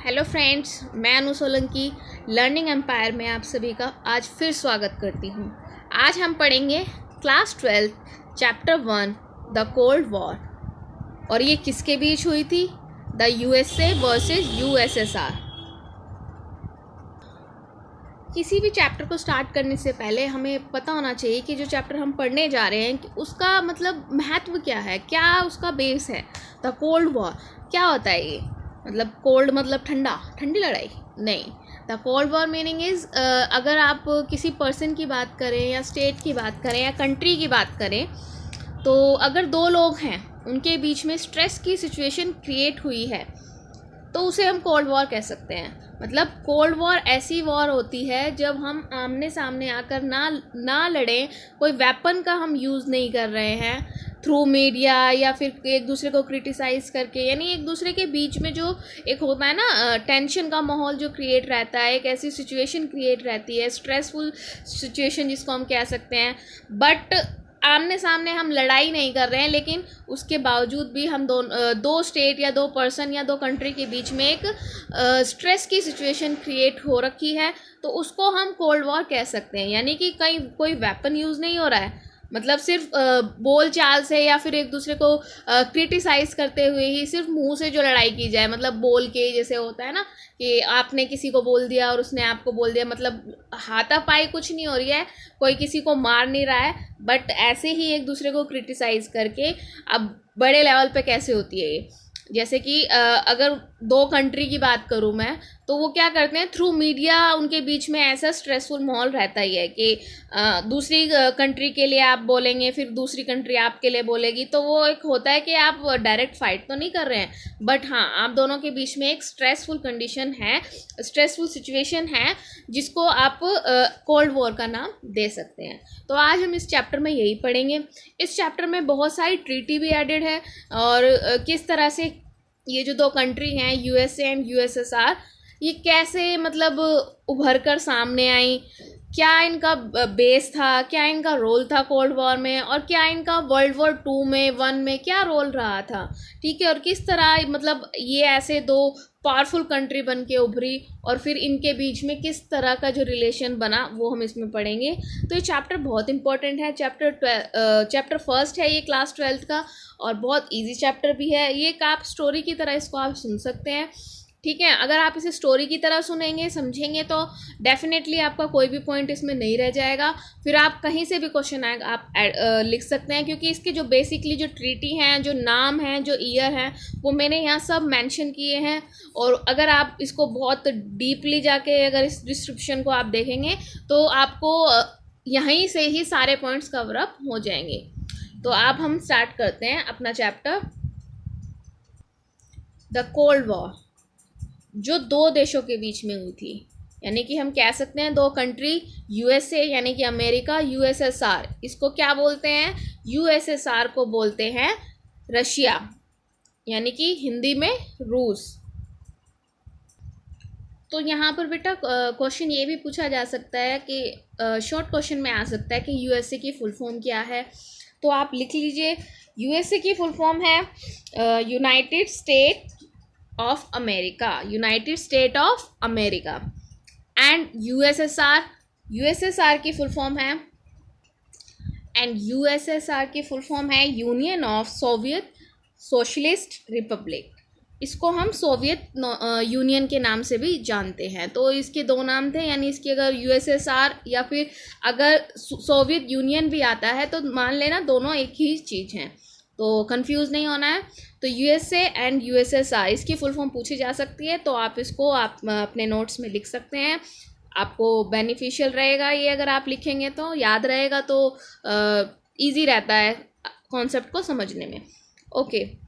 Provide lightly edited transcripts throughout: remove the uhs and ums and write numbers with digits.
Hello friends, मैं अनु Solanki learning empire में आप सभी का आज फिर स्वागत करती हूँ। आज हम पढ़ेंगे class 12 chapter 1 the cold war. और ये किसके बीच हुई थी? The USA versus USSR. किसी भी चैप्टर को स्टार्ट करने से पहले हमें पता होना चाहिए कि जो चैप्टर हम पढ़ने जा रहे हैं कि उसका मतलब महत्व क्या है, क्या उसका बेस है। द कोल्ड वॉर क्या होता है? ये मतलब कोल्ड मतलब ठंडा, ठंडी लड़ाई नहीं। The cold war meaning is अगर आप किसी पर्सन की बात करें या स्टेट की बात करें या कंट्री की बात करें, तो अगर दो लोग हैं उनके बीच में स्ट्रेस की सिचुएशन क्रिएट हुई है तो उसे हम कोल्ड वॉर कह सकते हैं। मतलब कोल्ड वॉर ऐसी वॉर होती है जब हम आमने सामने आकर ना लड़ें, कोई वेपन का हम यूज़ नहीं कर रहे हैं थ्रू मीडिया या फिर एक दूसरे को क्रिटिसाइज करके, यानी एक दूसरे के बीच में जो एक होता है ना टेंशन का माहौल जो क्रिएट रहता है, एक ऐसी सिचुएशन क्रिएट रहती है, स्ट्रेसफुल सिचुएशन जिसको हम कह सकते हैं। बट आमने सामने हम लड़ाई नहीं कर रहे हैं, लेकिन उसके बावजूद भी हम दो स्टेट या दो पर्सन या दो कंट्री के बीच में एक स्ट्रेस की सिचुएशन क्रिएट हो रखी है, तो उसको हम कोल्ड वॉर कह सकते हैं। यानी कि कहीं कोई वेपन यूज़ नहीं हो रहा है, मतलब सिर्फ बोल चाल से या फिर एक दूसरे को क्रिटिसाइज करते हुए ही सिर्फ मुंह से जो लड़ाई की जाए, मतलब बोल के, जैसे होता है ना कि आपने किसी को बोल दिया और उसने आपको बोल दिया, मतलब हाथापाई कुछ नहीं हो रही है, कोई किसी को मार नहीं रहा है, बट ऐसे ही एक दूसरे को क्रिटिसाइज करके। अब बड़े लेवल पे कैसे होती है ये? जैसे कि अगर दो कंट्री की बात करूँ मैं, तो वो क्या करते हैं, थ्रू मीडिया उनके बीच में ऐसा स्ट्रेसफुल माहौल रहता ही है कि दूसरी कंट्री के लिए आप बोलेंगे, फिर दूसरी कंट्री आपके लिए बोलेगी, तो वो एक होता है कि आप डायरेक्ट फाइट तो नहीं कर रहे हैं, बट हाँ आप दोनों के बीच में एक स्ट्रेसफुल कंडीशन है, स्ट्रेसफुल सिचुएशन है, जिसको आप कोल्ड वॉर का नाम दे सकते हैं। तो आज हम इस चैप्टर में यही पढ़ेंगे। इस चैप्टर में बहुत सारी ट्रीटी भी एडेड है और किस तरह से ये जो दो कंट्री हैं यूएसए एंड यूएसएसआर, ये कैसे मतलब उभर कर सामने आई, क्या इनका बेस था, क्या इनका रोल था कोल्ड वॉर में, और क्या इनका वर्ल्ड वॉर 2 में 1 में क्या रोल रहा था, ठीक है। और किस तरह मतलब ये ऐसे दो पावरफुल कंट्री बन के उभरी और फिर इनके बीच में किस तरह का जो रिलेशन बना, वो हम इसमें पढ़ेंगे। तो ये चैप्टर बहुत इंपॉर्टेंट है। चैप्टर फर्स्ट है ये क्लास 12 का, और बहुत इजी चैप्टर भी है ये। एक आप स्टोरी की तरह इसको आप सुन सकते हैं, ठीक है। अगर आप इसे स्टोरी की तरह सुनेंगे, समझेंगे, तो डेफिनेटली आपका कोई भी पॉइंट इसमें नहीं रह जाएगा। फिर आप कहीं से भी क्वेश्चन आएगा आप लिख सकते हैं, क्योंकि इसके जो बेसिकली जो ट्रीटी हैं, जो नाम हैं, जो ईयर हैं, वो मैंने यहाँ सब मेंशन किए हैं। और अगर आप इसको बहुत डीपली जाके अगर इस डिस्क्रिप्शन को आप देखेंगे तो आपको यहीं से ही सारे पॉइंट्स कवर अप हो जाएंगे। तो अब हम स्टार्ट करते हैं अपना चैप्टर। द कोल्ड वॉर जो दो देशों के बीच में हुई थी, यानी कि हम कह सकते हैं दो कंट्री, यूएसए यानी कि अमेरिका, यूएसएसआर इसको क्या बोलते हैं? यूएसएसआर को बोलते हैं रशिया, यानी कि हिंदी में रूस। तो यहाँ पर बेटा क्वेश्चन ये भी पूछा जा सकता है कि शॉर्ट क्वेश्चन में आ सकता है कि यूएसए की फुल फॉर्म क्या है, तो आप लिख लीजिए। यूएसए की फुल फॉर्म है United state of America, United state of America. And USSR की फुल फॉर्म है, union of Soviet socialist Republic. इसको हम सोवियत यूनियन के नाम से भी जानते हैं। तो इसके दो नाम थे, यानी इसकी अगर यूएसएसआर या फिर अगर सोवियत यूनियन भी आता है तो मान लेना दोनों एक ही चीज़ हैं, तो कंफ्यूज नहीं होना है। तो यूएसए एंड यूएसएसआर इसकी फुल फॉर्म पूछी जा सकती है, तो आप इसको आप अपने नोट्स में लिख सकते हैं। आपको बेनिफिशियल रहेगा ये, अगर आप लिखेंगे तो याद रहेगा, तो इजी रहता है कॉन्सेप्ट को समझने में। ओके,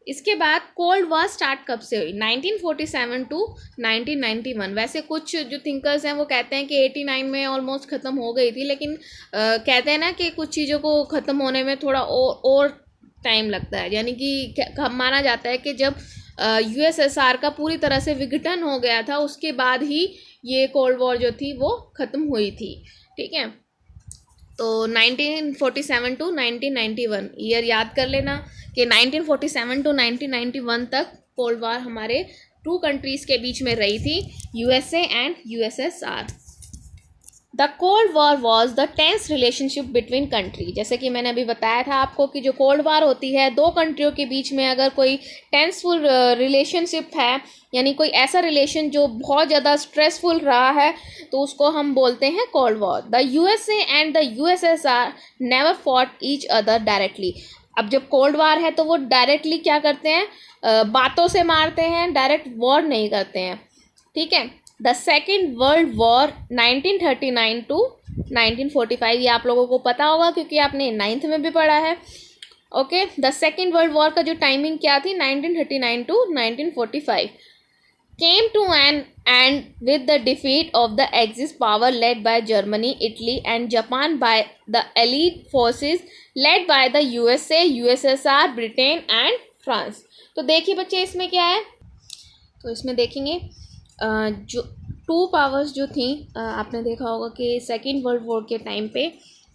इसके बाद कोल्ड वॉर स्टार्ट कब से हुई? 1947 टू 1991। वैसे कुछ जो थिंकर्स हैं वो कहते हैं कि 89 में ऑलमोस्ट ख़त्म हो गई थी, लेकिन कहते हैं ना कि कुछ चीज़ों को ख़त्म होने में थोड़ा और टाइम लगता है। यानी कि माना जाता है कि जब यूएसएसआर का पूरी तरह से विघटन हो गया था, उसके बाद ही ये कोल्ड वॉर जो थी वो ख़त्म हुई थी, ठीक है। तो 1947 टू 1991 ईयर याद कर लेना कि 1947 टू 1991 तक कोल्ड वॉर हमारे टू कंट्रीज़ के बीच में रही थी, USA and USSR. The cold war was the tense relationship between country. जैसे कि मैंने अभी बताया था आपको कि जो कोल्ड वॉर होती है, दो कंट्रियों के बीच में अगर कोई टेंसफुल रिलेशनशिप है, यानी कोई ऐसा रिलेशन जो बहुत ज़्यादा स्ट्रेसफुल रहा है, तो उसको हम बोलते हैं cold war. The USA and the USSR never fought each other directly. अब जब कोल्ड वॉर है तो वो डायरेक्टली क्या करते हैं, बातों से मारते हैं, डायरेक्ट वॉर नहीं करते हैं, ठीक है। The second world war 1939 to 1945, ये आप लोगों को पता होगा क्योंकि आपने 9th में भी पढ़ा है। Okay, the second world war का जो टाइमिंग क्या थी, 1939 to 1945, came to an end with the defeat of the Axis power led by Germany, Italy and Japan by the Allied forces led by the USA, USSR, Britain and France। तो देखिए बच्चे इसमें क्या है, तो इसमें देखेंगे जो टू पावर्स जो थी, आपने देखा होगा कि सेकेंड वर्ल्ड वॉर के टाइम पे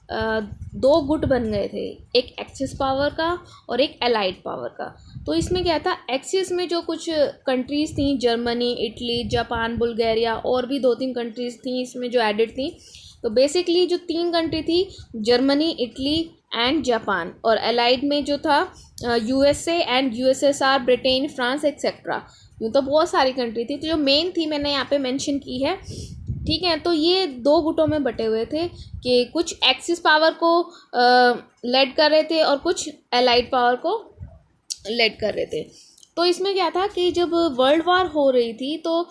दो गुट बन गए थे, एक एक्सिस पावर का और एक एलाइड पावर का। तो इसमें क्या था, एक्सिस में जो कुछ कंट्रीज़ थी, जर्मनी, इटली, जापान, बुल्गारिया और भी 2-3 कंट्रीज़ थी इसमें जो एडिड थी। तो बेसिकली जो 3 कंट्री थी, जर्मनी, इटली एंड जापान, और एलाइड में जो था USA and USSR, Britain, France etcetera. यूँ तो बहुत सारी कंट्री थी, तो जो मेन थी मैंने यहाँ पे मेंशन की है, ठीक है। तो ये दो गुटों में बटे हुए थे कि कुछ एक्सिस पावर को लेड कर रहे थे और कुछ एलाइड पावर को लेड कर रहे थे। तो इसमें क्या था कि जब वर्ल्ड वॉर हो रही थी तो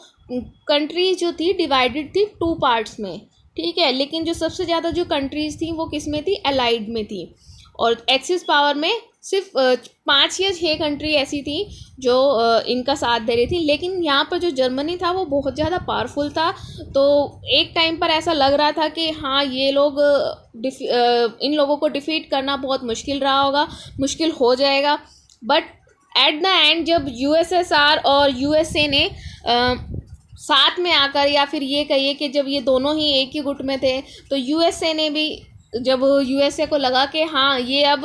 कंट्रीज जो थी डिवाइडेड थी 2 पार्ट्स में, ठीक है। लेकिन जो सबसे ज़्यादा जो कंट्रीज़ थी वो किस में थी, एलाइड में थी, और एक्सिस पावर में सिर्फ 5 या 6 कंट्री ऐसी थी जो इनका साथ दे रही थी। लेकिन यहाँ पर जो जर्मनी था वो बहुत ज़्यादा पावरफुल था, तो एक टाइम पर ऐसा लग रहा था कि हाँ ये लोग इन लोगों को डिफीट करना बहुत मुश्किल रहा होगा, मुश्किल हो जाएगा। बट एट द एंड जब यूएसएसआर और यूएसए ने साथ में आकर, या फिर ये कहिए कि जब ये दोनों ही एक ही गुट में थे, तो यूएसए ने भी, जब यूएसए को लगा कि हाँ ये अब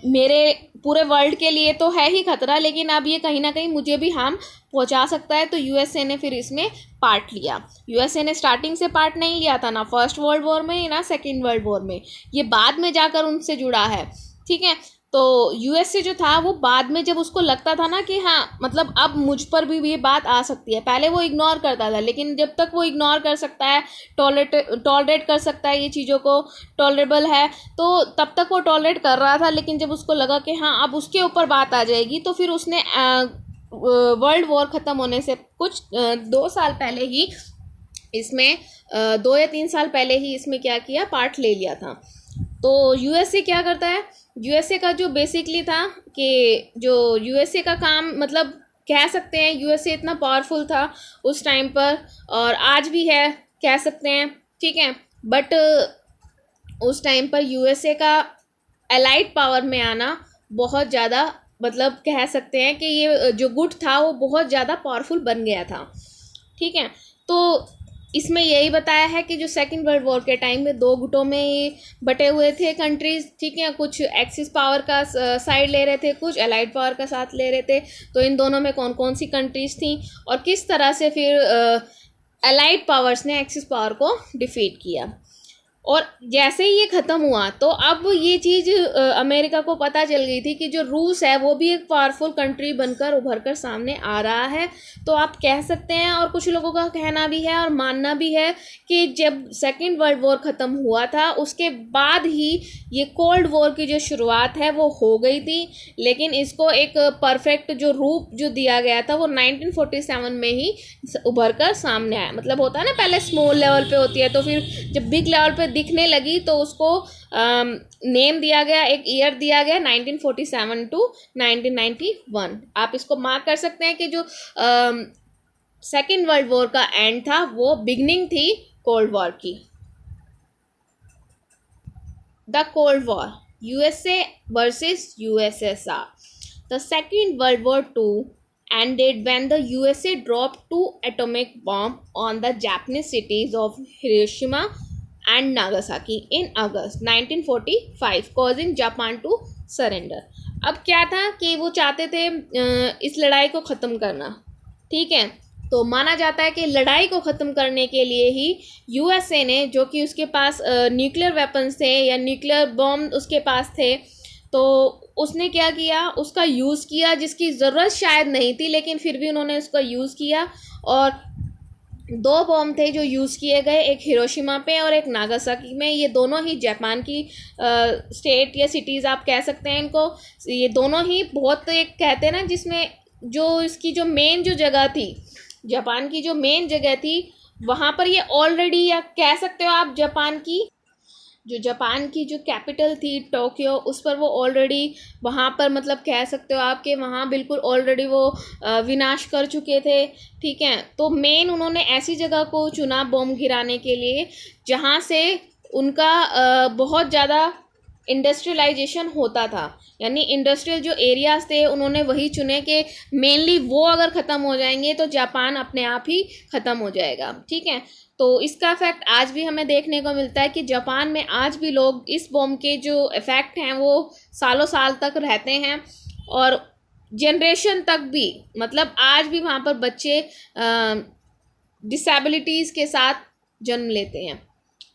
मेरे पूरे वर्ल्ड के लिए तो है ही खतरा, लेकिन अब ये कहीं ना कहीं मुझे भी हार्म पहुंचा सकता है, तो यूएसए ने फिर इसमें पार्ट लिया। यूएसए ने स्टार्टिंग से पार्ट नहीं लिया था, ना फर्स्ट वर्ल्ड वॉर में ना सेकेंड वर्ल्ड वॉर में, ये बाद में जाकर उनसे जुड़ा है, ठीक है। तो यूएसए जो था वो बाद में, जब उसको लगता था ना कि हाँ मतलब अब मुझ पर भी ये बात आ सकती है, पहले वो इग्नोर करता था, लेकिन जब तक वो इग्नोर कर सकता है, टॉलरेट कर सकता है, ये चीज़ों को टॉलरेबल है, तो तब तक वो टॉलरेट कर रहा था। लेकिन जब उसको लगा कि हाँ अब उसके ऊपर बात आ जाएगी, तो फिर उसने वर्ल्ड वॉर ख़त्म होने से कुछ 2 साल पहले ही इसमें 2 या 3 साल पहले ही इसमें क्या किया, पार्ट ले लिया था। तो यूएसए क्या करता है, यूएसए का जो बेसिकली था कि जो यूएसए का काम, मतलब कह सकते हैं यूएसए इतना पावरफुल था उस टाइम पर, और आज भी है कह सकते हैं, ठीक है। बट उस टाइम पर यूएसए का एलाइड पावर में आना बहुत ज़्यादा, मतलब कह सकते हैं कि ये जो गुट था वो बहुत ज़्यादा पावरफुल बन गया था, ठीक है। तो इसमें यही बताया है कि जो सेकेंड वर्ल्ड वॉर के टाइम में 2 गुटों में बटे हुए थे कंट्रीज़, ठीक है। कुछ एक्सिस पावर का साइड ले रहे थे, कुछ एलाइड पावर का साथ ले रहे थे। तो इन दोनों में कौन कौन सी कंट्रीज़ थी और किस तरह से फिर एलाइड पावर्स ने एक्सिस पावर को डिफीट किया। और जैसे ही ये ख़त्म हुआ तो अब ये चीज़ अमेरिका को पता चल गई थी कि जो रूस है वो भी एक पावरफुल कंट्री बनकर उभर कर सामने आ रहा है। तो आप कह सकते हैं, और कुछ लोगों का कहना भी है और मानना भी है, कि जब सेकेंड वर्ल्ड वॉर ख़त्म हुआ था उसके बाद ही ये कोल्ड वॉर की जो शुरुआत है वो हो गई थी। लेकिन इसको एक परफेक्ट जो रूप जो दिया गया था वो 1947 में ही उभर कर सामने आया। मतलब होता है ना, पहले स्मॉल लेवल पे होती है, तो फिर जब बिग लेवल पे दिखने लगी तो उसको नेम दिया गया, एक ईयर दिया गया 1947 टू 1991। आप इसको मार्क कर सकते हैं कि जो सेकेंड वर्ल्ड वॉर का एंड था वो बिगनिंग थी कोल्ड वॉर की। The cold war, USA versus USSR. The second world war 2 ended when the USA dropped 2 atomic bombs on the Japanese cities of Hiroshima and Nagasaki in August 1945, causing Japan to surrender। अब क्या था कि वो चाहते थे इस लड़ाई को ख़त्म करना, ठीक है। तो माना जाता है कि लड़ाई को ख़त्म करने के लिए ही यूएसए ने, जो कि उसके पास न्यूक्लियर वेपन्स थे या न्यूक्लियर बॉम्ब उसके पास थे, तो उसने क्या किया, उसका यूज़ किया, जिसकी ज़रूरत शायद नहीं थी लेकिन फिर भी उन्होंने उसका यूज़ किया। और 2 बॉम्ब थे जो यूज़ किए गए, एक हिरोशिमा पे और एक नागासाकी में। ये दोनों ही जापान की स्टेट या सिटीज़ आप कह सकते हैं इनको। ये दोनों ही बहुत, एक कहते हैं ना, जिसमें जो इसकी जो मेन जो जगह थी, जापान की जो मेन जगह थी, वहाँ पर ये ऑलरेडी, या कह सकते हो आप जापान की जो कैपिटल थी टोक्यो, उस पर वो ऑलरेडी वहाँ पर, मतलब कह सकते हो आप कि वहाँ बिल्कुल ऑलरेडी वो विनाश कर चुके थे। ठीक है। तो मेन उन्होंने ऐसी जगह को चुना बॉम्ब गिराने के लिए जहाँ से उनका बहुत ज़्यादा इंडस्ट्रियलाइजेशन होता था, यानी इंडस्ट्रियल जो एरियाज़ थे उन्होंने वही चुने कि मेनली वो अगर ख़त्म हो जाएंगे तो जापान अपने आप ही ख़त्म हो जाएगा। ठीक है। तो इसका इफेक्ट आज भी हमें देखने को मिलता है कि जापान में आज भी लोग इस बॉम्ब के जो इफ़ेक्ट हैं वो सालों साल तक रहते हैं, और जनरेशन तक भी, मतलब आज भी वहाँ पर बच्चे डिसेबिलिटीज़ के साथ जन्म लेते हैं।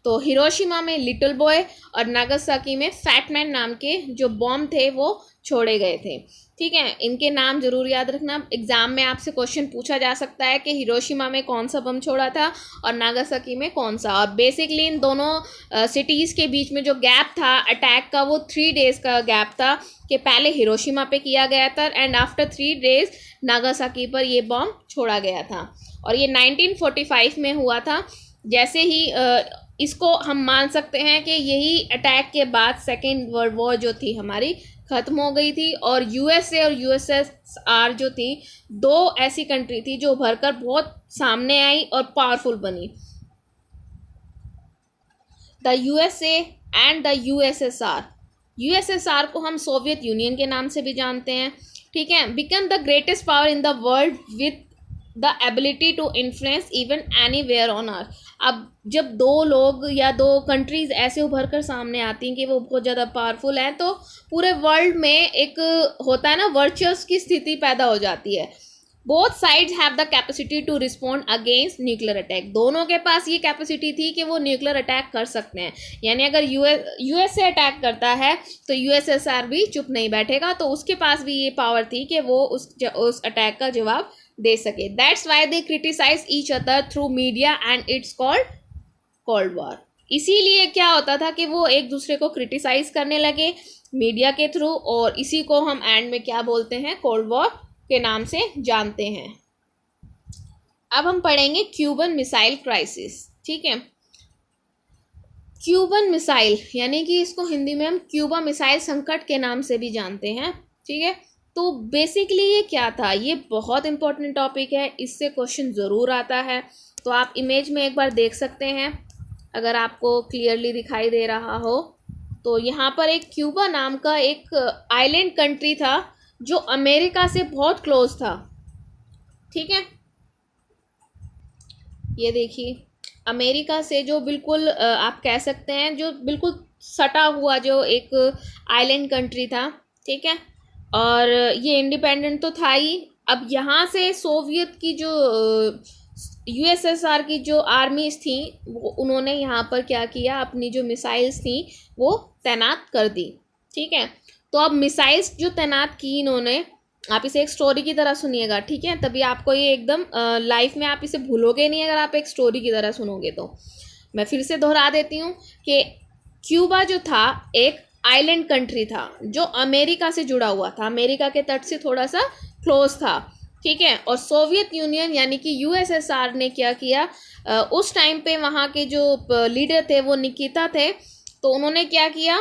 तो हिरोशिमा में लिटिल बॉय और नागासाकी में फैटमैन नाम के जो बॉम्ब थे वो छोड़े गए थे। ठीक है। इनके नाम ज़रूर याद रखना, एग्ज़ाम में आपसे क्वेश्चन पूछा जा सकता है कि हिरोशिमा में कौन सा बम छोड़ा था और नागासाकी में कौन सा। और बेसिकली इन दोनों सिटीज़ के बीच में जो गैप था अटैक का, वो 3 डेज़ का गैप था, कि पहले हिरोशिमा पे किया गया था एंड आफ्टर 3 डेज़ नागासाकी पर ये बम छोड़ा गया था। और ये 1945 में हुआ था। जैसे ही इसको हम मान सकते हैं कि यही अटैक के बाद सेकेंड वर्ल्ड वॉर जो थी हमारी ख़त्म हो गई थी, और यूएसए और यूएसएसआर जो थी, 2 ऐसी कंट्री थी जो उभर कर बहुत सामने आई और पावरफुल बनी। The USA and the USSR, USSR को हम सोवियत यूनियन के नाम से भी जानते हैं। ठीक है। Become the greatest power in the world with the ability to influence even anywhere on earth. अब जब 2 लोग या 2 कंट्रीज़ ऐसे उभर कर सामने आती हैं कि वो बहुत ज़्यादा पावरफुल हैं, तो पूरे वर्ल्ड में एक होता है ना, वर्चुअस की स्थिति पैदा हो जाती है। Both sides have the capacity to respond against nuclear attack. दोनों के पास ये कैपेसिटी थी कि वो न्यूक्लियर अटैक कर सकते हैं, यानी अगर यूएसए अटैक करता है तो यूएसएसआर भी चुप नहीं बैठेगा, तो उसके पास भी ये पावर थी कि वो उस अटैक का जवाब दे सके। That's why they criticise each other through media and it's called cold war. इसीलिए क्या होता था कि वो एक दूसरे को क्रिटिसाइज करने लगे मीडिया के थ्रू, और इसी को हम एंड में क्या बोलते हैं, कोल्ड वॉर के नाम से जानते हैं। अब हम पढ़ेंगे क्यूबन मिसाइल क्राइसिस। ठीक है। क्यूबन मिसाइल, यानी कि इसको हिंदी में हम क्यूबा मिसाइल संकट के नाम से भी जानते हैं। ठीक है। तो बेसिकली ये क्या था, ये बहुत इंपॉर्टेंट टॉपिक है, इससे क्वेश्चन ज़रूर आता है। तो आप इमेज में एक बार देख सकते हैं, अगर आपको क्लियरली दिखाई दे रहा हो तो यहाँ पर एक क्यूबा नाम का एक आइलैंड कंट्री था जो अमेरिका से बहुत क्लोज था। ठीक है। ये देखिए, अमेरिका से जो बिल्कुल आप कह सकते हैं जो बिल्कुल सटा हुआ जो एक आइलैंड कंट्री था। ठीक है। और ये इंडिपेंडेंट तो था ही। अब यहाँ से सोवियत की जो यूएसएसआर की जो आर्मीज थी, वो उन्होंने यहाँ पर क्या किया, अपनी जो मिसाइल्स थी वो तैनात कर दी। ठीक है। तो अब मिसाइल्स जो तैनात की इन्होंने, आप इसे एक स्टोरी की तरह सुनिएगा। ठीक है। तभी आपको ये एकदम लाइफ में आप इसे भूलोगे नहीं अगर आप एक स्टोरी की तरह सुनोगे तो। मैं फिर से दोहरा देती हूँ कि क्यूबा जो था एक आइलैंड कंट्री था जो अमेरिका से जुड़ा हुआ था, अमेरिका के तट से थोड़ा सा क्लोज था। ठीक है। और सोवियत यूनियन यानी कि यूएसएसआर ने क्या किया, उस टाइम पे वहाँ के जो लीडर थे वो निकिता थे, तो उन्होंने क्या किया,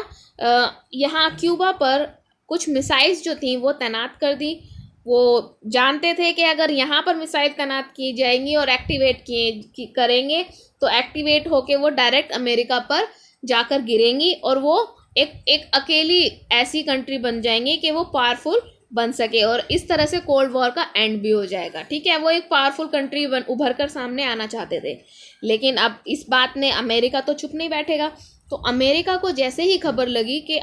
यहाँ क्यूबा पर कुछ मिसाइल्स जो थी वो तैनात कर दी। वो जानते थे कि अगर यहाँ पर मिसाइल तैनात की जाएंगी और एक्टिवेट करेंगे तो एक्टिवेट होके वो डायरेक्ट अमेरिका पर जाकर गिरेंगी, और वो एक अकेली ऐसी कंट्री बन जाएंगी कि वो पावरफुल बन सके, और इस तरह से कोल्ड वॉर का एंड भी हो जाएगा। ठीक है। वो एक पावरफुल कंट्री उभर कर सामने आना चाहते थे, लेकिन अब इस बात ने अमेरिका तो चुप नहीं बैठेगा। तो अमेरिका को जैसे ही खबर लगी कि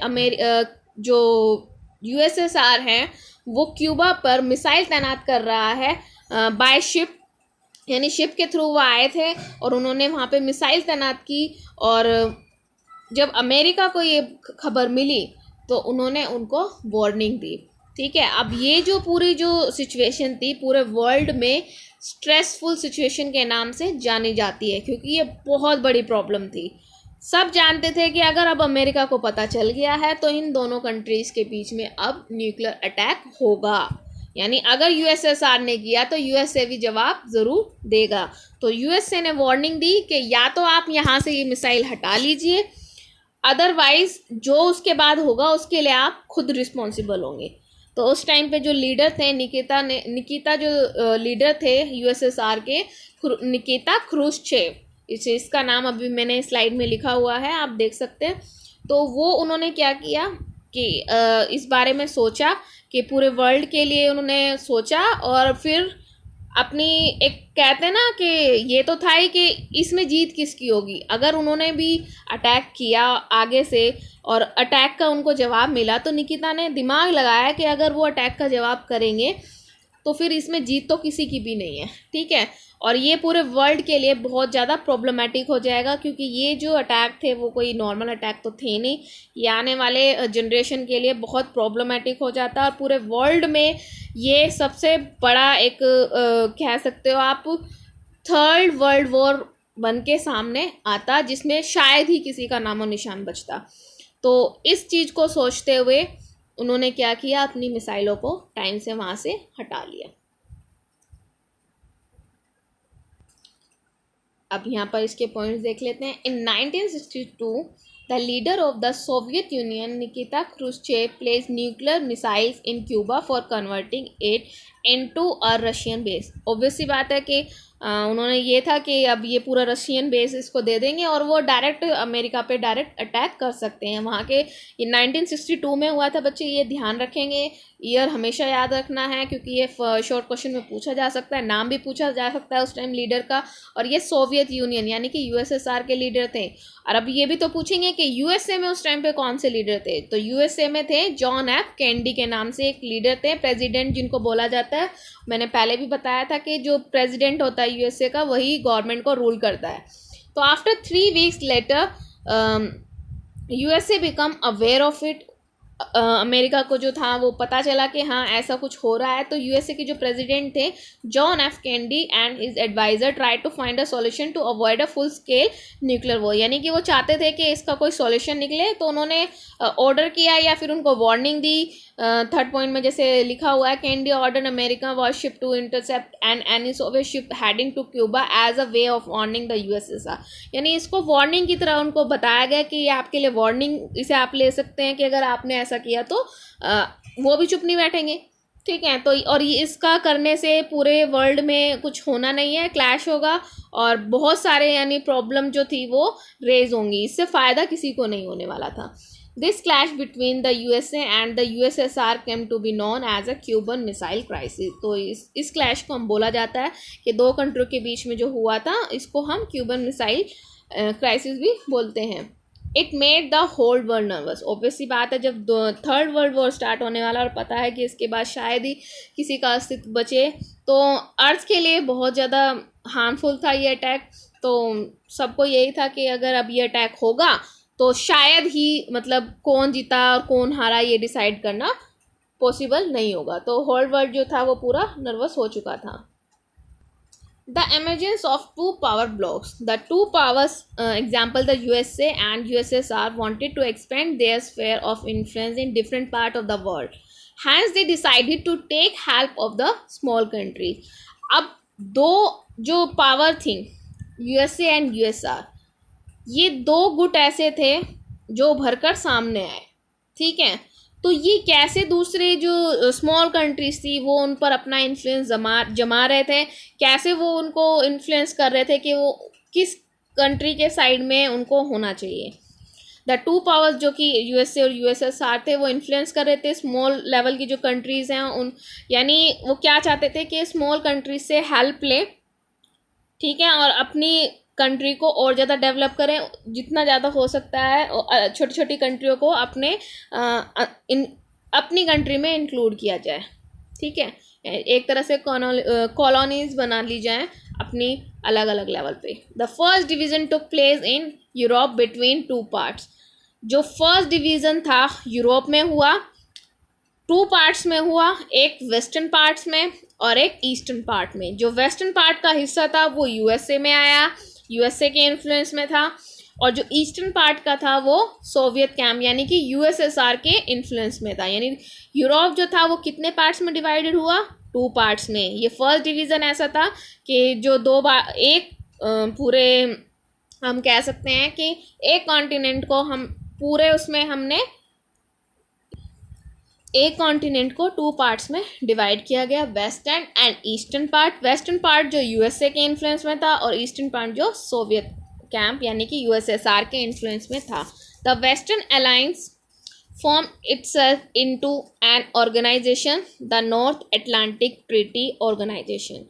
जो यूएसएसआर हैं वो क्यूबा पर मिसाइल तैनात कर रहा है बाय शिप, यानी शिप के थ्रू वो आए थे और उन्होंने वहाँ पे मिसाइल तैनात की। और जब अमेरिका को ये खबर मिली तो उन्होंने उनको वार्निंग दी। ठीक है, अब ये जो पूरी जो सिचुएशन थी पूरे वर्ल्ड में स्ट्रेसफुल सिचुएशन के नाम से जानी जाती है, क्योंकि ये बहुत बड़ी प्रॉब्लम थी। सब जानते थे कि अगर अब अमेरिका को पता चल गया है तो इन दोनों कंट्रीज़ के बीच में अब न्यूक्लियर अटैक होगा, यानी अगर यूएसएसआर ने किया तो यूएसए भी जवाब ज़रूर देगा। तो यूएसए ने वार्निंग दी कि या तो आप यहाँ से ये मिसाइल हटा लीजिए, अदरवाइज जो उसके बाद होगा उसके लिए आप खुद रिस्पॉन्सिबल होंगे। तो उस टाइम पे जो लीडर थे निकिता जो लीडर थे यूएसएसआर के, निकिता क्रूश्चेव, इसका नाम अभी मैंने स्लाइड में लिखा हुआ है, आप देख सकते हैं। तो वो उन्होंने क्या किया कि इस बारे में सोचा कि पूरे वर्ल्ड के लिए उन्होंने सोचा और फिर अपनी एक कहते हैं ना कि ये तो था ही कि इसमें जीत किसकी होगी। अगर उन्होंने भी अटैक किया आगे से और अटैक का उनको जवाब मिला तो निकिता ने दिमाग लगाया कि अगर वो अटैक का जवाब करेंगे तो फिर इसमें जीत तो किसी की भी नहीं है। ठीक है, और ये पूरे वर्ल्ड के लिए बहुत ज़्यादा प्रॉब्लमेटिक हो जाएगा, क्योंकि ये जो अटैक थे वो कोई नॉर्मल अटैक तो थे नहीं, ये आने वाले जनरेशन के लिए बहुत प्रॉब्लमेटिक हो जाता और पूरे वर्ल्ड में ये सबसे बड़ा एक कह सकते हो आप थर्ड वर्ल्ड वॉर बन के सामने आता, जिसमें शायद ही किसी का नामो निशान बचता। तो इस चीज़ को सोचते हुए उन्होंने क्या किया, अपनी मिसाइलों को टाइम से वहाँ से हटा लिया। अब यहाँ पर इसके पॉइंट्स देख लेते हैं। In 1962 the leader of the Soviet Union Nikita Khrushchev place nuclear missiles in Cuba for converting it into a Russian base. Obviously बात है कि उन्होंने ये था कि अब ये पूरा रशियन बेस इसको दे देंगे और वो डायरेक्ट अमेरिका पे डायरेक्ट अटैक कर सकते हैं वहाँ के। ये 1962 में हुआ था बच्चे, ये ध्यान रखेंगे, ईयर हमेशा याद रखना है, क्योंकि ये शॉर्ट क्वेश्चन में पूछा जा सकता है, नाम भी पूछा जा सकता है उस टाइम लीडर का। और ये सोवियत यूनियन यानी कि यूएसएसआर के लीडर थे। और अब ये भी तो पूछेंगे कि यूएसए में उस टाइम पे कौन से लीडर थे, तो यूएसए में थे जॉन एफ कैनेडी के नाम से एक लीडर थे, प्रेसिडेंट जिनको बोला जाता है। मैंने पहले भी बताया था कि जो प्रेसिडेंट होता है यूएसए का वही गवर्नमेंट को रूल करता है। तो after 3 weeks later USA become aware of it. America को जो था वो पता चला कि हाँ ऐसा कुछ हो रहा है। तो यूएसए के जो प्रेसिडेंट थे John F Kennedy and his adviser try to find a solution to avoid a full scale nuclear war, यानी कि वो चाहते थे कि इसका कोई सॉल्यूशन निकले। तो उन्होंने ऑर्डर किया या फिर उनको वार्निंग दी। थर्ड पॉइंट में जैसे लिखा हुआ है, Kennedy order America warship to intercept and any Soviet ship heading to Cuba as a way of warning the USSR, यानी इसको वार्निंग की तरह उनको बताया गया कि ये आपके लिए वार्निंग, इसे आप ले सकते हैं कि अगर आपने ऐसा किया तो वो भी चुप नहीं बैठेंगे। ठीक है, तो और ये इसका करने से पूरे वर्ल्ड में कुछ होना नहीं है, क्लैश होगा और बहुत सारे यानी प्रॉब्लम जो थी वो रेज होंगी, इससे फ़ायदा किसी को नहीं होने वाला था। This clash between the USA and the USSR came to be known as a Cuban missile crisis. तो इस क्लैश को हम बोला जाता है कि दो कंट्रियों के बीच में जो हुआ था इसको हम क्यूबन मिसाइल क्राइसिस भी बोलते हैं। It made the whole world nervous. Obviously बात है, जब थर्ड वर्ल्ड वॉर स्टार्ट होने वाला और पता है कि इसके बाद शायद ही किसी का अस्तित्व बचे, तो अर्थ के लिए बहुत ज़्यादा हार्मफुल था ये अटैक। तो सबको यही था कि अगर अब ये अटैक होगा तो शायद ही मतलब कौन जीता और कौन हारा ये डिसाइड करना पॉसिबल नहीं होगा। तो होल वर्ल्ड जो था वो पूरा नर्वस हो चुका था। The emergence of two power blocks. The two powers, example the USA and USSR, wanted to expand their sphere of influence in different part of the world. Hence, they decided to take help of the small countries. अब दो जो power थी USA and USSR, ये दो गुट ऐसे थे जो भरकर सामने आए। ठीक है, तो ये कैसे दूसरे जो स्मॉल कंट्रीज थी वो उन पर अपना इन्फ्लुएंस जमा रहे थे, कैसे वो उनको इन्फ्लुएंस कर रहे थे कि वो किस कंट्री के साइड में उनको होना चाहिए। द टू पावर्स जो कि यूएसए और यूएसएसआर थे वो इन्फ्लुएंस कर रहे थे स्मॉल लेवल की जो कंट्रीज़ हैं उन, यानी वो क्या चाहते थे कि स्मॉल कंट्रीज से हेल्प ले, ठीक है, और अपनी कंट्री को और ज़्यादा डेवलप करें, जितना ज़्यादा हो सकता है छोटी छोटी कंट्रियों को अपने अपनी कंट्री में इंक्लूड किया जाए, ठीक है, एक तरह से कॉलोनीज बना ली जाए अपनी अलग अलग लेवल पे। The first division took place in Europe between two parts. जो फर्स्ट डिवीज़न था यूरोप में हुआ, टू पार्ट्स में हुआ, एक वेस्टर्न पार्ट्स में और एक ईस्टर्न पार्ट में। जो वेस्टर्न पार्ट का हिस्सा था वो यूएसए में आया, यूएसए के इन्फ्लुएंस में था, और जो ईस्टर्न पार्ट का था वो सोवियत कैम्प यानी कि यूएसएसआर के इन्फ्लुएंस में था। यानी यूरोप जो था वो कितने पार्ट्स में डिवाइडेड हुआ, टू पार्ट्स में। ये फर्स्ट डिवीज़न ऐसा था कि जो दो बार एक पूरे हम कह सकते हैं कि एक कॉन्टिनेंट को हम पूरे उसमें हमने एक कॉन्टिनेंट को टू पार्ट्स में डिवाइड किया गया, western and eastern part. Western part जो यूएसए के इन्फ्लुएंस में था और ईस्टर्न पार्ट जो सोवियत कैंप यानी कि यूएसएसआर के इन्फ्लुएंस में था। The western alliance form itself into an organisation, the North Atlantic Treaty Organisation.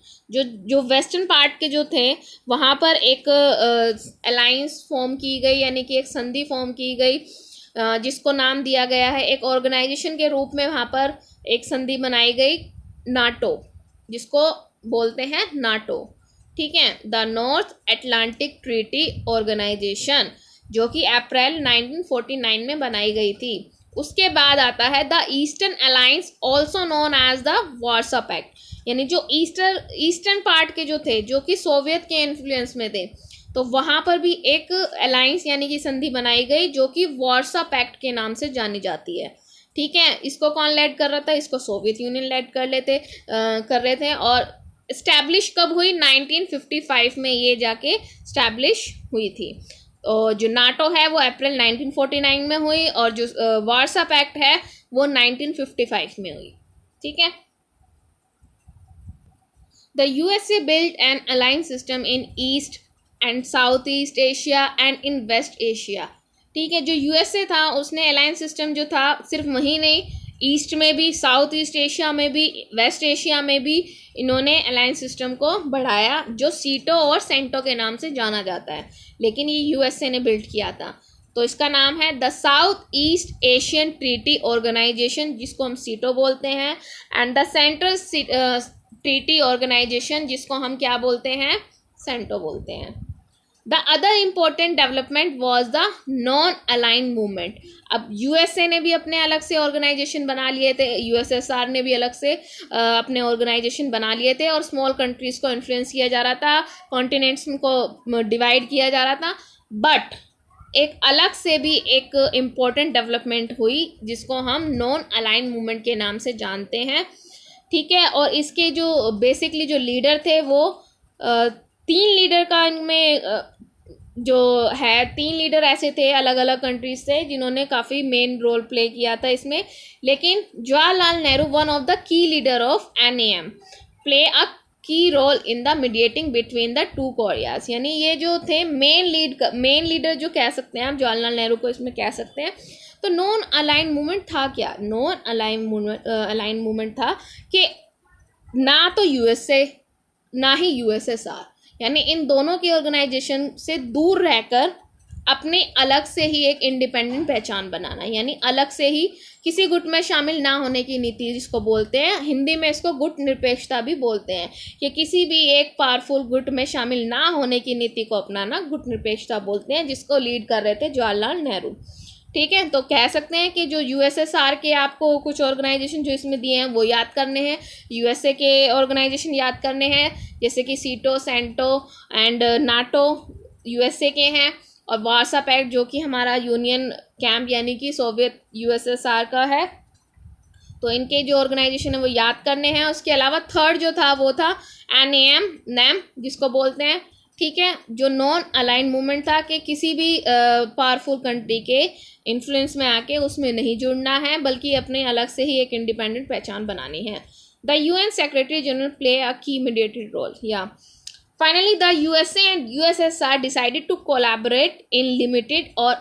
जो वेस्टर्न पार्ट के जो थे वहाँ पर एक अलायंस फॉर्म की गई यानी कि एक संधि फॉर्म की गई, जिसको नाम दिया गया है एक ऑर्गेनाइजेशन के रूप में। वहाँ पर एक संधि बनाई गई नाटो, जिसको बोलते हैं नाटो, ठीक है, the North Atlantic Treaty Organisation, जो कि अप्रैल 1949 में बनाई गई थी। उसके बाद आता है the eastern alliance also known as the Warsaw Pact, यानी जो ईस्टर्न पार्ट के जो थे जो कि सोवियत के इन्फ्लुएंस में थे, तो वहाँ पर भी एक अलायंस यानी कि संधि बनाई गई जो कि वार्सा पैक्ट के नाम से जानी जाती है, ठीक है। इसको कौन लेड कर रहा था, इसको सोवियत यूनियन लेड कर रहे थे। और इस्टेब्लिश कब हुई, 1955 में ये जाके इस्टेब्लिश हुई थी। और जो नाटो है वो अप्रैल 1949 में हुई और जो वार्सा पैक्ट है वो 1955 में हुई, ठीक है। The USA built an alliance system in East and South East Asia and in West Asia, ठीक है। जो यूएसए था उसने अलायंस सिस्टम जो था सिर्फ वहीं नहीं, ईस्ट में भी, साउथ ईस्ट एशिया में भी, वेस्ट एशिया में भी इन्होंने अलायंस सिस्टम को बढ़ाया, जो सीटो और सेंटो के नाम से जाना जाता है, लेकिन ये यूएसए ने बिल्ड किया था। तो इसका नाम है the South East Asian Treaty Organisation, जिसको हम सीटो बोलते हैं, and the Central Treaty Organisation, जिसको हम क्या बोलते हैं, सेंटो बोलते हैं। The other important development was the non align movement. अब यूएसए ने भी अपने अलग से ऑर्गेनाइजेशन बना लिए थे, यूएसएसआर ने भी अलग से अपने ऑर्गेनाइजेशन बना लिए थे, और स्मॉल कंट्रीज़ को इन्फ्लुएंस किया जा रहा था, कॉन्टिनेंट्स को डिवाइड किया जा रहा था। बट एक अलग से भी एक इम्पोर्टेंट डेवलपमेंट हुई जिसको हम नॉन अलाइन मूवमेंट के नाम से जानते हैं, ठीक है। और इसके जो बेसिकली जो लीडर थे वो 3 लीडर का इनमें जो है 3 लीडर ऐसे थे अलग अलग कंट्रीज से जिन्होंने काफ़ी मेन रोल प्ले किया था इसमें। लेकिन Jawaharlal Nehru, one of the key leader of NAM, play a key role in the mediating between the two Koreas. यानी ये जो थे मेन लीडर जो कह सकते हैं हम, जवाहरलाल नेहरू को इसमें कह सकते हैं। तो नॉन अलाइन मूवमेंट था क्या, नॉन अलाइन मूवमेंट था कि ना तो यूएसए ना ही यूएसएसआर, यानी इन दोनों की ऑर्गेनाइजेशन से दूर रहकर अपने अलग से ही एक इंडिपेंडेंट पहचान बनाना, यानी अलग से ही किसी गुट में शामिल ना होने की नीति, जिसको बोलते हैं हिंदी में इसको गुट निरपेक्षता भी बोलते हैं, कि किसी भी एक पावरफुल गुट में शामिल ना होने की नीति को अपनाना गुट निरपेक्षता बोलते हैं, जिसको लीड कर रहे थे जवाहरलाल नेहरू, ठीक है। तो कह सकते हैं कि जो यूएसएसआर के आपको कुछ ऑर्गेनाइजेशन जो इसमें दिए हैं वो याद करने हैं, यूएसए के ऑर्गेनाइजेशन याद करने हैं, जैसे कि सीटो, सेंटो एंड नाटो यूएसए के हैं, और वार्सा पैक्ट जो कि हमारा यूनियन कैंप यानी कि सोवियत यूएसएसआर का है। तो इनके जो ऑर्गेनाइजेशन है वो याद करने हैं। उसके अलावा थर्ड जो था वो था NAM जिसको बोलते हैं, ठीक है, जो नॉन अलाइन मूवमेंट था कि किसी भी पावरफुल कंट्री के इन्फ्लुएंस में आके उसमें नहीं जुड़ना है, बल्कि अपने अलग से ही एक इंडिपेंडेंट पहचान बनानी है। The UN secretary general play a की मीडिएटेड रोल। या finally the USA and USSR decided to collaborate in limited or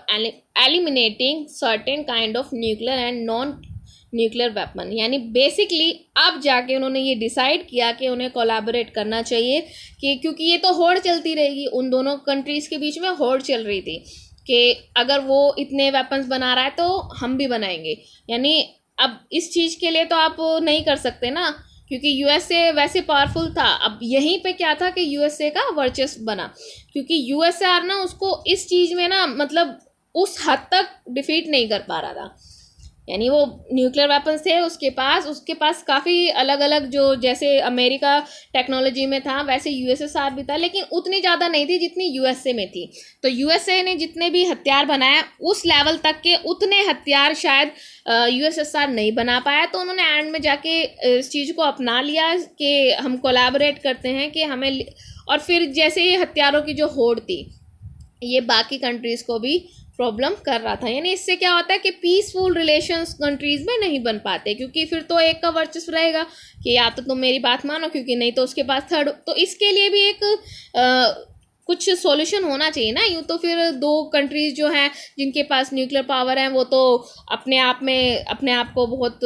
eliminating certain kind of nuclear and non-nuclear weapon। यानी बेसिकली अब जाके उन्होंने ये डिसाइड किया कि उन्हें कोलैबोरेट करना चाहिए, कि क्योंकि ये तो होड़ चलती रहेगी, उन दोनों कंट्रीज़ के बीच में होड़ चल रही थी, कि अगर वो इतने वेपन्स बना रहा है तो हम भी बनाएंगे। यानी 2 कंट्रीज़ अब इस चीज़ के लिए तो आप नहीं कर सकते ना, क्योंकि यूएसए वैसे पावरफुल था। अब यहीं पे क्या था कि यूएसए का वर्चस्व बना, क्योंकि यूएसआर ना उसको इस चीज़ में ना मतलब उस हद तक डिफीट नहीं कर पा रहा था। यानी वो न्यूक्लियर वेपन्स थे उसके पास काफ़ी अलग अलग, जो जैसे अमेरिका टेक्नोलॉजी में था वैसे यूएसएसआर भी था, लेकिन उतनी ज़्यादा नहीं थी जितनी यूएसए में थी। तो यूएसए ने जितने भी हथियार बनाए उस लेवल तक के उतने हथियार शायद यूएसएसआर नहीं बना पाया। तो उन्होंने एंड में जाके इस चीज़ को अपना लिया कि हम कोलैबोरेट करते हैं कि हमें, और फिर जैसे ये हथियारों की जो होड़ थी ये बाकी कंट्रीज़ को भी प्रॉब्लम कर रहा था। यानी इससे क्या होता है कि पीसफुल रिलेशंस कंट्रीज़ में नहीं बन पाते, क्योंकि फिर तो एक का वर्चस्व रहेगा कि या तो तुम मेरी बात मानो, क्योंकि नहीं तो उसके पास थर्ड। तो इसके लिए भी एक कुछ सॉल्यूशन होना चाहिए ना। यूँ तो फिर दो कंट्रीज़ जो हैं जिनके पास न्यूक्लियर पावर है वो तो अपने आप को बहुत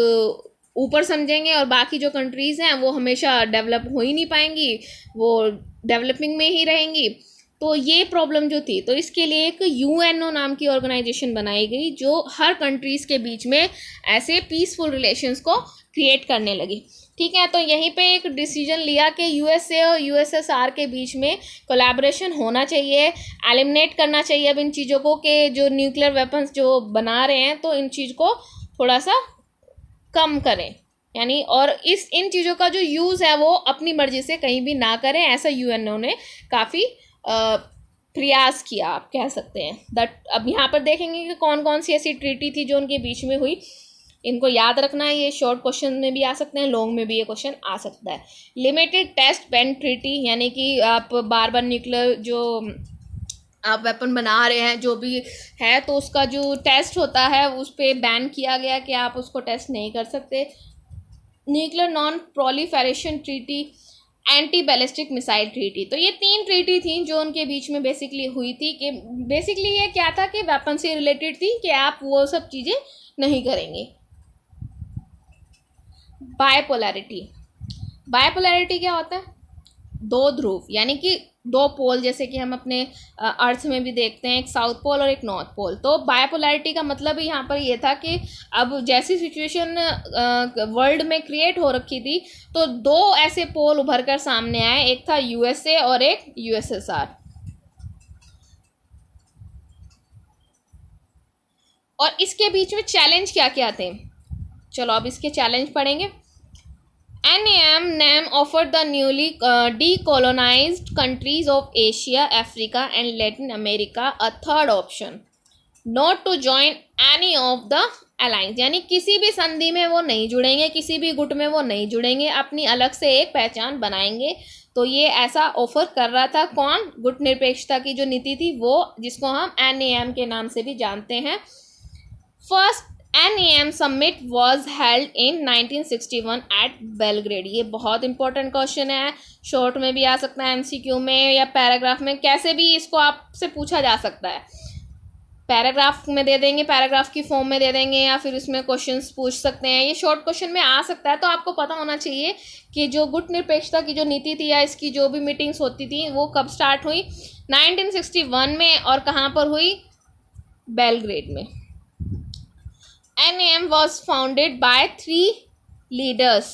ऊपर समझेंगे, और बाकी जो कंट्रीज़ हैं वो हमेशा डेवलप हो ही नहीं पाएंगी, वो डेवलपिंग में ही रहेंगी। तो ये प्रॉब्लम जो थी, तो इसके लिए एक यूएनओ नाम की ऑर्गेनाइजेशन बनाई गई जो हर कंट्रीज़ के बीच में ऐसे पीसफुल रिलेशंस को क्रिएट करने लगी। ठीक है, तो यहीं पे एक डिसीजन लिया कि यूएसए और यूएसएसआर के बीच में कोलैबोरेशन होना चाहिए, एलिमिनेट करना चाहिए अब इन चीज़ों को, कि जो न्यूक्लियर वेपन्स जो बना रहे हैं तो इन चीज़ को थोड़ा सा कम करें। यानी और इन चीज़ों का जो यूज़ है वो अपनी मर्ज़ी से कहीं भी ना करें, ऐसा यूएनओ ने काफ़ी प्रयास किया, आप कह सकते हैं। अब यहाँ पर देखेंगे कि कौन कौन सी ऐसी ट्रीटी थी जो उनके बीच में हुई। इनको याद रखना है, ये शॉर्ट क्वेश्चन में भी आ सकते हैं, लॉन्ग में भी ये क्वेश्चन आ सकता है। लिमिटेड टेस्ट बैन ट्रीटी, यानी कि आप बार बार न्यूक्लियर जो आप वेपन बना रहे हैं जो भी है तो उसका जो टेस्ट होता है उस पर बैन किया गया कि आप उसको टेस्ट नहीं कर सकते। Nuclear non proliferation treaty, anti ballistic missile treaty. तो ये 3 ट्रीटी थी जो उनके बीच में बेसिकली हुई थी, कि बेसिकली ये क्या था कि वेपन से रिलेटेड थी कि आप वो सब चीज़ें नहीं करेंगे। बायपोलैरिटी क्या होता है? दो ध्रुव, यानी कि 2 पोल, जैसे कि हम अपने अर्थ में भी देखते हैं, एक साउथ पोल और एक नॉर्थ पोल। तो बायपोलैरिटी का मतलब यहाँ पर ये था कि अब जैसी सिचुएशन वर्ल्ड में क्रिएट हो रखी थी तो 2 ऐसे पोल उभर कर सामने आए, एक था यूएसए और एक यूएसएसआर। और इसके बीच में चैलेंज क्या क्या थे, चलो अब इसके चैलेंज पढ़ेंगे। NAM offered the newly decolonized countries of Asia, Africa and Latin America a third option, not to join any of the alliance। यानी किसी भी संधि में वो नहीं जुड़ेंगे, किसी भी गुट में वो नहीं जुड़ेंगे, अपनी अलग से एक पहचान बनाएंगे। तो ये ऐसा ऑफर कर रहा था कौन? गुट निरपेक्षता की जो नीति थी वो, जिसको हम NAM के नाम से भी जानते हैं। First NAM summit was held in 1961 at Belgrade। ये बहुत इंपॉर्टेंट क्वेश्चन है, शॉर्ट में भी आ सकता है, MCQ में या पैराग्राफ में, कैसे भी इसको आपसे पूछा जा सकता है। पैराग्राफ में दे देंगे, पैराग्राफ की फॉर्म में दे देंगे, या फिर इसमें क्वेश्चंस पूछ सकते हैं। ये शॉर्ट क्वेश्चन में आ सकता है। तो आपको पता होना चाहिए कि जो गुट निरपेक्षता की जो नीति थी या इसकी जो भी मीटिंग्स होती थी वो कब स्टार्ट हुई? 1961 में। और कहाँ पर हुई? बेलग्रेड में। NAM was founded by 3 leaders।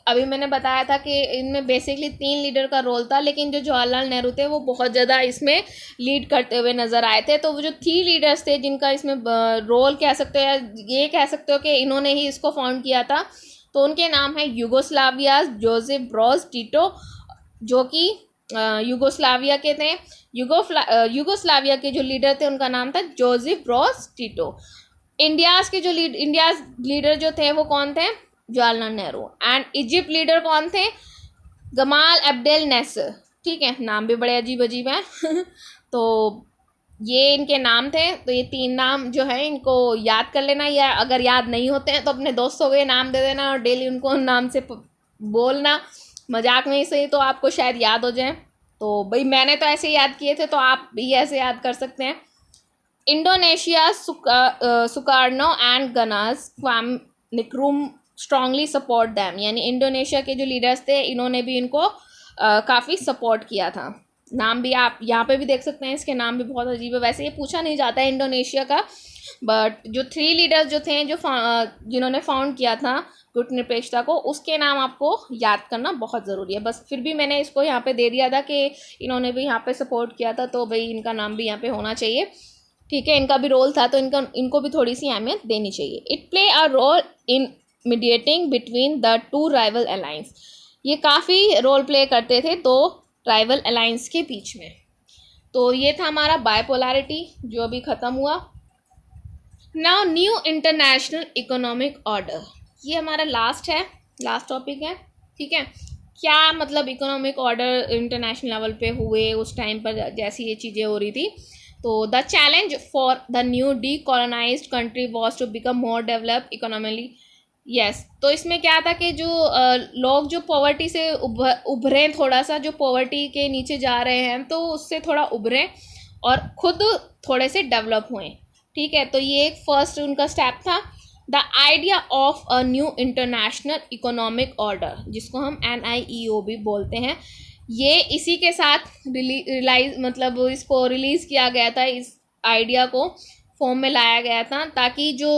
अभी मैंने बताया था कि इनमें बेसिकली 3 लीडर का रोल था, लेकिन जो जवाहरलाल नेहरू थे वो बहुत ज़्यादा इसमें लीड करते हुए नज़र आए थे। तो वो जो 3 लीडर्स थे जिनका इसमें रोल कह सकते हो या ये कह सकते हो कि इन्होंने ही इसको फाउंड किया था, तो उनके नाम है यूगोस्लाविया जोसेफ ब्रोज टिटो, जो कि यूगोस्लाविया के थे। यूगोस्लाविया के जो लीडर थे उनका नाम था Joseph Broz Tito. India's leader जो थे वो कौन थे? Jawaharlal Nehru. And Egypt leader कौन थे? Gamal Abdel Nasser. ठीक है, नाम भी बड़े अजीब अजीब हैं तो ये इनके नाम थे। तो ये 3 नाम जो है इनको याद कर लेना, या अगर याद नहीं होते हैं तो अपने दोस्तों को ये नाम दे देना और डेली उनको नाम से बोलना, मजाक में ही सही, तो आपको शायद याद हो जाए। तो भाई मैंने तो ऐसे याद किए थे, तो आप भी ऐसे याद कर सकते हैं। Indonesia Sukarno and Ghana's Kwame Nkrumah strongly support them. यानी इंडोनेशिया के जो लीडर्स थे इन्होंने भी इनको काफ़ी सपोर्ट किया था। नाम भी आप यहाँ पे भी देख सकते हैं, इसके नाम भी बहुत अजीब है। वैसे ये पूछा नहीं जाता है इंडोनेशिया का, बट जो 3 लीडर्स जो थे जो जिन्होंने फाउंड किया था गुट निरपेक्षता को, उसके नाम आपको याद करना बहुत ज़रूरी है। बस फिर भी मैंने इसको यहाँ पे दे दिया था कि इन्होंने भी यहाँ पे सपोर्ट किया था, तो भाई इनका नाम भी यहाँ पे होना चाहिए, ठीक है। इनका भी रोल था तो इनको भी थोड़ी सी अहमियत देनी चाहिए। It play a role in mediating between the 2 rival alliance. ये काफ़ी रोल प्ले करते थे 2 राइवल अलायंस के बीच में। तो ये था हमारा बायपोलैरिटी जो अभी ख़त्म हुआ। Now new international economic order, ये हमारा लास्ट टॉपिक है, ठीक है। क्या मतलब इकोनॉमिक ऑर्डर इंटरनेशनल लेवल पे हुए उस टाइम पर जैसी ये चीज़ें हो रही थी। तो the challenge for the new decolonised country was to become more develop economically. Yes, तो इसमें क्या था कि जो लोग जो पॉवर्टी से उभरें, थोड़ा सा जो पॉवर्टी के नीचे जा रहे हैं तो उससे थोड़ा उभरें और ख़ुद थोड़े से डेवलप हुए, ठीक है। तो ये एक फर्स्ट उनका स्टेप था। The idea of a new international economic order, जिसको हम NIEO भी बोलते हैं, ये इसी के साथ इसको रिलीज़ किया गया था। इस आइडिया को फॉर्म में लाया गया था ताकि जो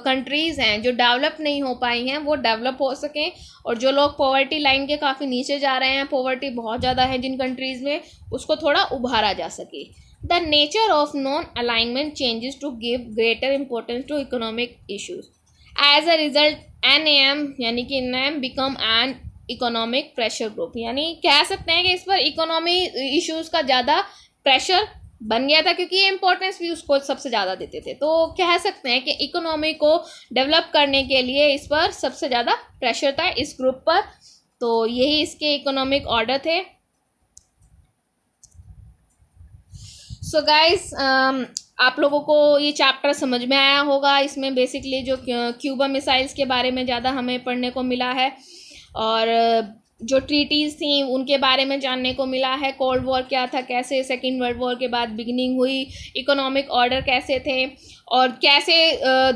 कंट्रीज़ हैं जो डेवलप नहीं हो पाई हैं वो डेवलप हो सकें, और जो लोग पॉवर्टी लाइन के काफ़ी नीचे जा रहे हैं, पॉवर्टी बहुत ज़्यादा है जिन कंट्रीज़ में, उसको थोड़ा उभारा जा सके। The nature of non alignment changes to give greater importance to economic issues. As a result NAM यानी कि NAM become an economic pressure group, यानी कह सकते हैं कि इस पर इकोनॉमी इश्यूज़ का ज़्यादा प्रेशर बन गया था क्योंकि ये इंपॉर्टेंस भी उसको सबसे ज़्यादा देते थे। तो कह सकते हैं कि इकोनॉमी को डेवलप करने के लिए इस पर सबसे ज़्यादा प्रेशर था इस ग्रुप पर। तो यही इसके इकोनॉमिक ऑर्डर थे। सो गाइस, आप लोगों को ये चैप्टर समझ में आया होगा। इसमें बेसिकली जो क्यूबा मिसाइल्स के बारे में ज़्यादा हमें पढ़ने को मिला है, और जो ट्रीटीज़ थी उनके बारे में जानने को मिला है। कोल्ड वॉर क्या था, कैसे सेकेंड वर्ल्ड वॉर के बाद बिगिनिंग हुई, इकोनॉमिक ऑर्डर कैसे थे, और कैसे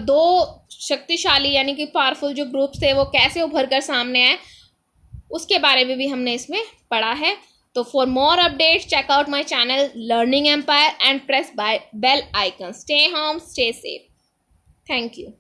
2 शक्तिशाली यानी कि पावरफुल जो ग्रुप्स थे वो कैसे उभर कर सामने आए, उसके बारे में भी हमने इसमें पढ़ा है। तो for more updates check out my channel Learning Empire and press bell icon. Stay home, stay safe. Thank you.